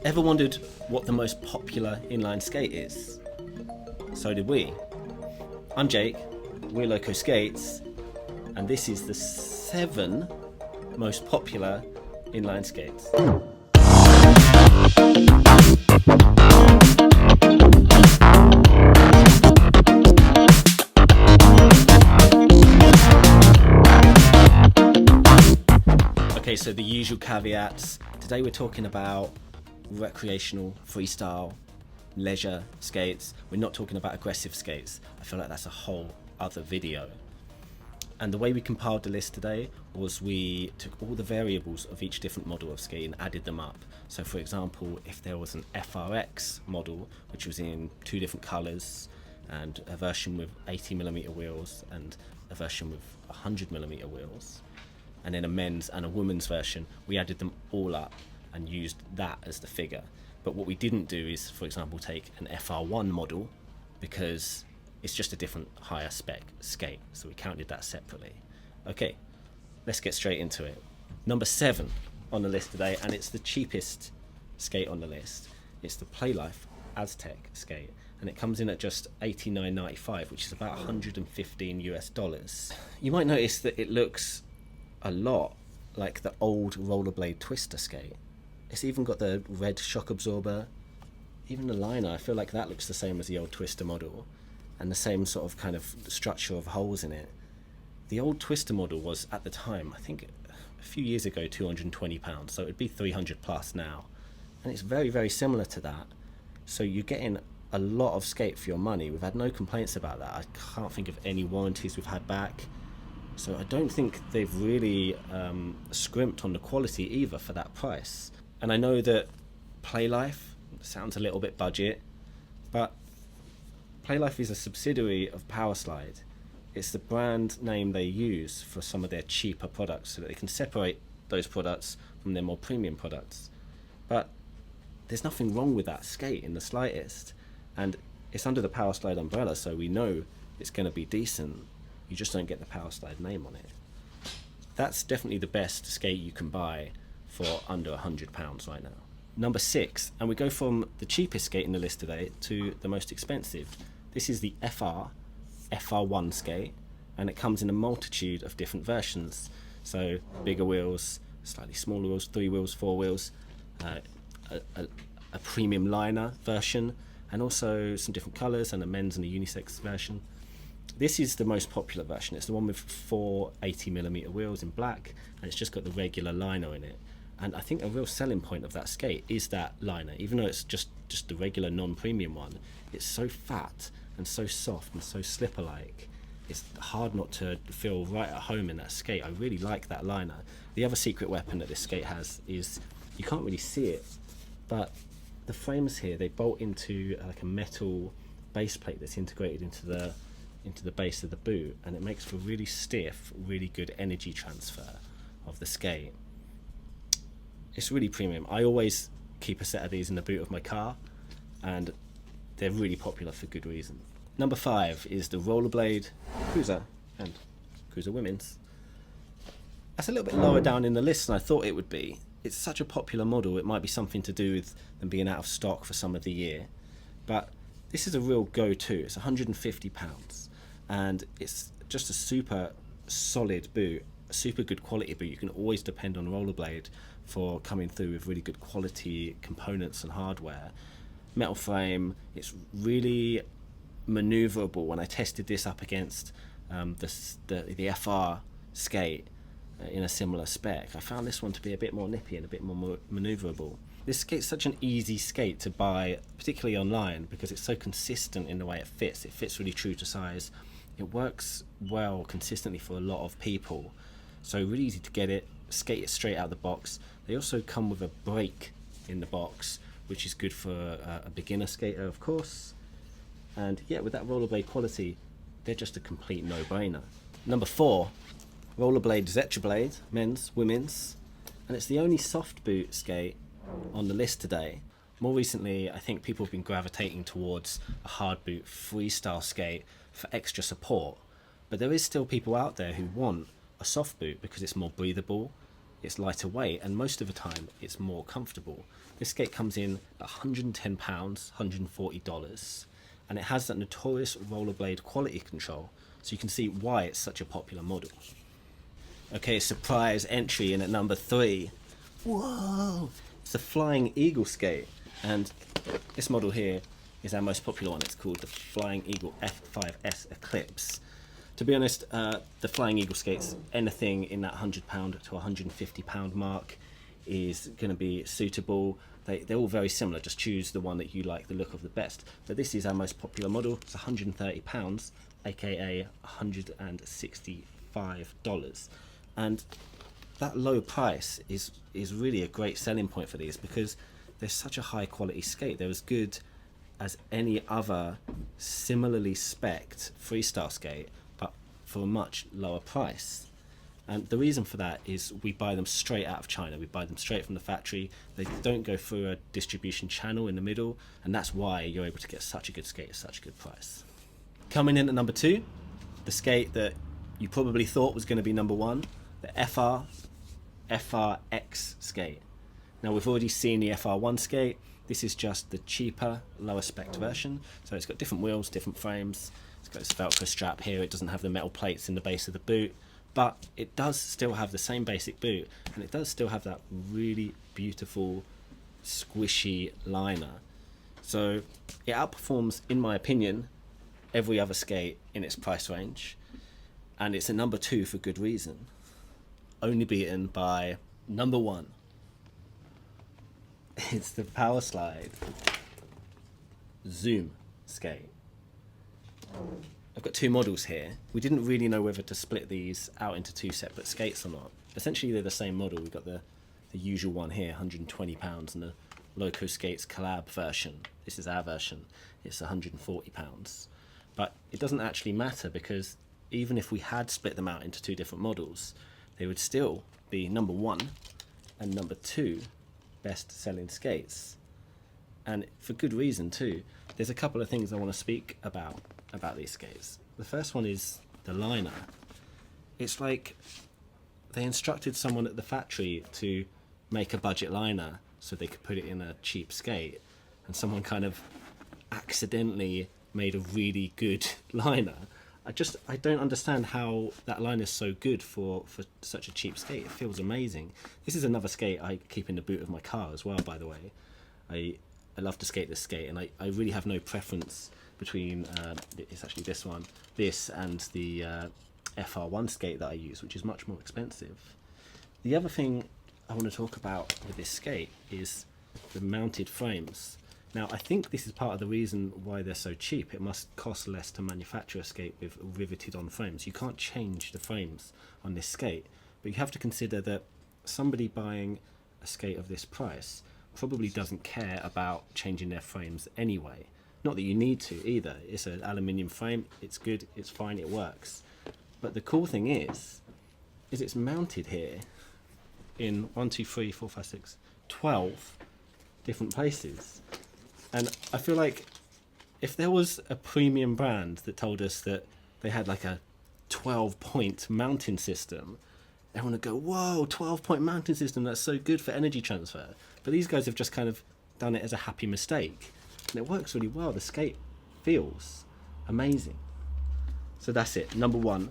Ever wondered what the most popular inline skate is? So did we. I'm Jake, we're Loco Skates, and this is the 7 most popular inline skates. Okay, so the usual caveats. Today we're talking about recreational, freestyle, leisure skates. We're not talking about aggressive skates. I feel like that's a whole other video. And the way we compiled the list today was we took all the variables of each different model of skate and added them up. So for example, if there was an FRX model, which was in 2 different colours, and a version with 80mm wheels and a version with 100mm wheels, and then a men's and a women's version, we added them all up and used that as the figure. But what we didn't do is, for example, take an FR1 model, because it's just a different higher spec skate, so we counted that separately. Okay, let's get straight into it. Number 7 on the list today, and it's the cheapest skate on the list. It's the Playlife Aztec skate, and it comes in at just $89.95, which is about $115 US. You might notice that it looks a lot like the old Rollerblade Twister skate. It's even got the red shock absorber. Even the liner, I feel like that looks the same as the old Twister model, and the same sort of kind of structure of holes in it. The old Twister model was, at the time, I think a few years ago, £220, so it'd be 300 plus now. And it's very, very similar to that. So you're getting a lot of skate for your money. We've had no complaints about that. I can't think of any warranties we've had back. So I don't think they've really scrimped on the quality either for that price. And I know that Playlife sounds a little bit budget, but Playlife is a subsidiary of Powerslide. It's the brand name they use for some of their cheaper products so that they can separate those products from their more premium products. But there's nothing wrong with that skate in the slightest. And it's under the Powerslide umbrella, so we know it's going to be decent. You just don't get the Powerslide name on it. That's definitely the best skate you can buy for under £100 right now. Number 6, and we go from the cheapest skate in the list today to the most expensive. This is the FR1 skate, and it comes in a multitude of different versions. So bigger wheels, slightly smaller wheels, 3 wheels, 4 wheels, a premium liner version, and also some different colours and a men's and a unisex version. This is the most popular version. It's the one with 4 80mm wheels in black, and it's just got the regular liner in it. And I think a real selling point of that skate is that liner. Even though it's just the regular non-premium one, it's so fat and so soft and so slipper-like. It's hard not to feel right at home in that skate. I really like that liner. The other secret weapon that this skate has is, you can't really see it, but the frames here, they bolt into like a metal base plate that's integrated into the base of the boot, and it makes for really stiff, really good energy transfer of the skate. It's really premium. I always keep a set of these in the boot of my car, and they're really popular for good reason. Number 5 is the Rollerblade Cruiser and Cruiser Women's. That's a little bit lower down in the list than I thought it would be. It's such a popular model, it might be something to do with them being out of stock for some of the year, but this is a real go-to. It's £150, and it's just a super solid boot, a super good quality boot. You can always depend on Rollerblade for coming through with really good quality components and hardware. Metal frame, it's really maneuverable. When I tested this up against the FR skate in a similar spec, I found this one to be a bit more nippy and a bit more maneuverable. This skate's such an easy skate to buy, particularly online, because it's so consistent in the way it fits. It fits really true to size. It works well consistently for a lot of people. So really easy to get it, skate it straight out of the box. They also come with a brake in the box, which is good for a beginner skater, of course. And yeah, with that rollerblade quality, they're just a complete no-brainer. Number 4, Rollerblade Zetrablade, men's, women's. And it's the only soft boot skate on the list today. More recently, I think people have been gravitating towards a hard boot freestyle skate for extra support. But there is still people out there who want a soft boot because it's more breathable, it's lighter weight, and most of the time it's more comfortable. This skate comes in at £110, $140, and it has that notorious rollerblade quality control, so you can see why it's such a popular model. Okay, surprise entry in at number 3. Whoa! It's the Flying Eagle skate, and this model here is our most popular one. It's called the Flying Eagle F5S Eclipse. To be honest, the Flying Eagle skates, anything in that £100 to £150 mark is going to be suitable. They're all very similar, just choose the one that you like the look of the best. But this is our most popular model. It's £130, aka $165. And that low price is really a great selling point for these, because they're such a high quality skate. They're as good as any other similarly spec'd freestyle skate, but for a much lower price. And the reason for that is we buy them straight out of China. We buy them straight from the factory. They don't go through a distribution channel in the middle, and that's why you're able to get such a good skate at such a good price. Coming in at number 2, the skate that you probably thought was going to be number 1, the FRX skate. Now, we've already seen the FR1 skate. This is just the cheaper, lower spec version. So it's got different wheels, different frames. It's got this Velcro strap here. It doesn't have the metal plates in the base of the boot, but it does still have the same basic boot, and it does still have that really beautiful, squishy liner. So it outperforms, in my opinion, every other skate in its price range, and it's a number 2 for good reason. Only beaten by number 1. It's the Powerslide Zoom skate. I've got 2 models here. We didn't really know whether to split these out into 2 separate skates or not. Essentially they're the same model. We've got the usual one here, £120, and the Loco Skates collab version. This is our version. It's £140. But it doesn't actually matter, because even if we had split them out into 2 different models, they would still be number 1 and number 2 best selling skates, and for good reason too. There's a couple of things I want to speak about these skates. The first one is the liner. It's like they instructed someone at the factory to make a budget liner so they could put it in a cheap skate, and someone kind of accidentally made a really good liner. I don't understand how that line is so good for such a cheap skate. It feels amazing. This is another skate I keep in the boot of my car as well, by the way. I love to skate this skate, and I really have no preference between, it's actually this one, this and the FR1 skate that I use, which is much more expensive. The other thing I want to talk about with this skate is the mounted frames. Now, I think this is part of the reason why they're so cheap. It must cost less to manufacture a skate with riveted on frames. You can't change the frames on this skate, but you have to consider that somebody buying a skate of this price probably doesn't care about changing their frames anyway. Not that you need to either. It's an aluminium frame, it's good, it's fine, it works. But the cool thing is it's mounted here in 12 different places. And I feel like if there was a premium brand that told us that they had like a 12-point mounting system, everyone would go, whoa, 12-point mounting system, that's so good for energy transfer. But these guys have just kind of done it as a happy mistake. And it works really well. The skate feels amazing. So that's it. Number 1,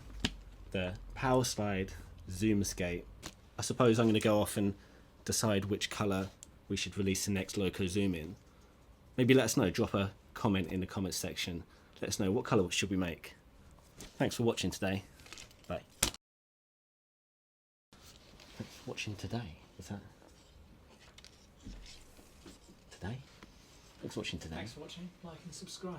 the Powerslide Zoom skate. I suppose I'm going to go off and decide which colour we should release the next Loco Zoom in. Maybe let us know, drop a comment in the comments section. Let us know, what colour should we make? Thanks for watching today. Bye. Thanks for watching today. Is that today? Thanks for watching today. Thanks for watching. Like and subscribe.